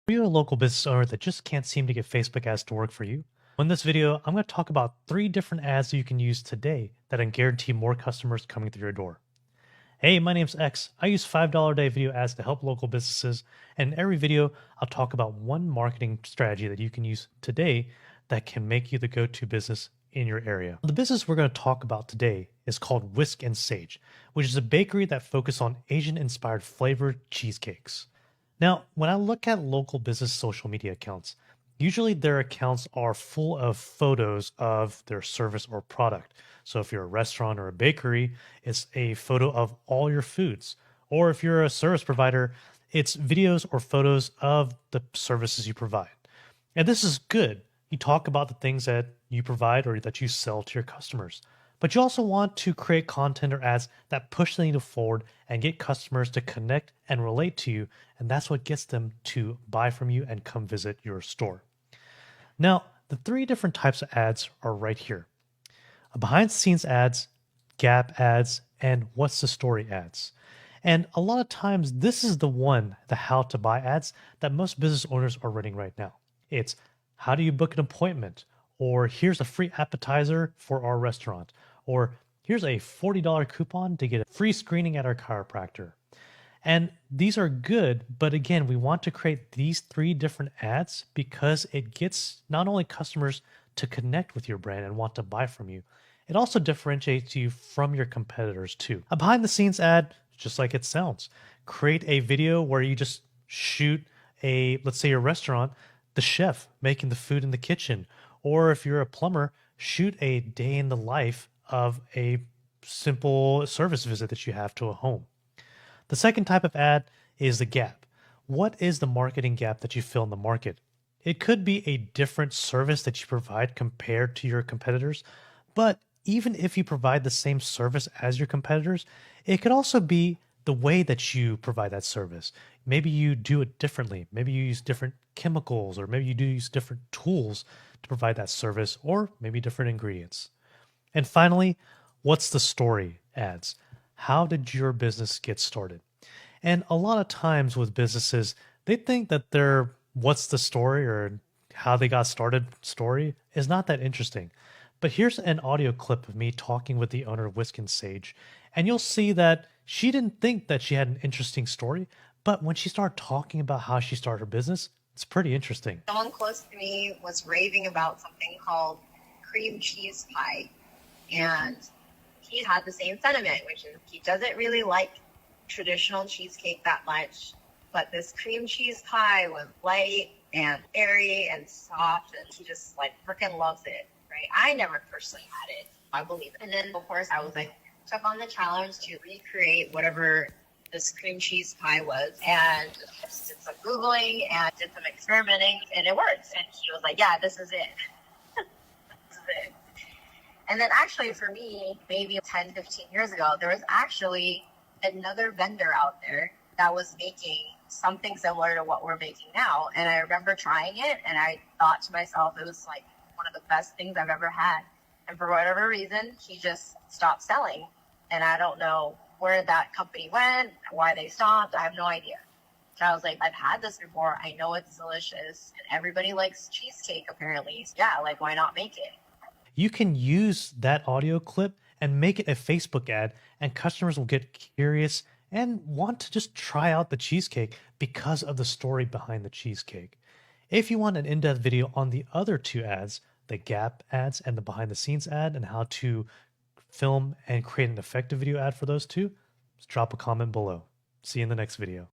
Are you a local business owner that just can't seem to get Facebook ads to work for you? In this video, I'm going to talk about 3 different ads that you can use today that can guarantee more customers coming through your door. Hey, my name's X. I use $5 a day video ads to help local businesses. And in every video, I'll talk about one marketing strategy that you can use today that can make you the go-to business in your area. The business we're going to talk about today is called Whisk and Sage, which is a bakery that focuses on Asian-inspired flavored cheesecakes. Now, when I look at local business social media accounts, usually their accounts are full of photos of their service or product. So if you're a restaurant or a bakery, it's a photo of all your foods. Or if you're a service provider, it's videos or photos of the services you provide. And this is good. You talk about the things that you provide or that you sell to your customers. But you also want to create content or ads that push the needle forward and get customers to connect and relate to you. And that's what gets them to buy from you and come visit your store. Now, the 3 different types of ads are right here: behind the scenes ads, gap ads, and what's the story ads. And a lot of times, this is the how to buy ads that most business owners are running right now. It's how do you book an appointment? Or here's a free appetizer for our restaurant. Or here's a $40 coupon to get a free screening at our chiropractor. And these are good, but again, we want to create these 3 different ads because it gets not only customers to connect with your brand and want to buy from you, it also differentiates you from your competitors too. A behind the scenes ad, just like it sounds, create a video where you just shoot let's say a restaurant, the chef making the food in the kitchen, or if you're a plumber, shoot a day in the life of a simple service visit that you have to a home. The second type of ad is the gap. What is the marketing gap that you fill in the market? It could be a different service that you provide compared to your competitors, but even if you provide the same service as your competitors, it could also be the way that you provide that service. Maybe you do it differently. Maybe you use different chemicals, or maybe you do use different tools to provide that service, or maybe different ingredients. And finally, what's the story ads? How did your business get started? And a lot of times with businesses, they think that their what's the story or how they got started story is not that interesting. But here's an audio clip of me talking with the owner of Whisk and Sage, and you'll see that she didn't think that she had an interesting story, but when she started talking about how she started her business, it's pretty interesting. Someone close to me was raving about something called cream cheese pie. And he had the same sentiment, which is he doesn't really like traditional cheesecake that much, but this cream cheese pie was light and airy and soft, and he just like freaking loves it, right? I never personally had it. I believe it. And then, of course, I was like, took on the challenge to recreate whatever this cream cheese pie was, and just did some Googling and did some experimenting, and it worked. And he was like, yeah, this is it. This is it. And then actually for me, maybe 10, 15 years ago, there was actually another vendor out there that was making something similar to what we're making now. And I remember trying it, and I thought to myself, it was like one of the best things I've ever had. And for whatever reason, he just stopped selling. And I don't know where that company went, why they stopped. I have no idea. So I was like, I've had this before. I know it's delicious. And everybody likes cheesecake, apparently. So yeah, like, why not make it? You can use that audio clip and make it a Facebook ad, and customers will get curious and want to just try out the cheesecake because of the story behind the cheesecake. If you want an in-depth video on the other 2 ads, the gap ads and the behind the scenes ad, and how to film and create an effective video ad for those 2, just drop a comment below. See you in the next video.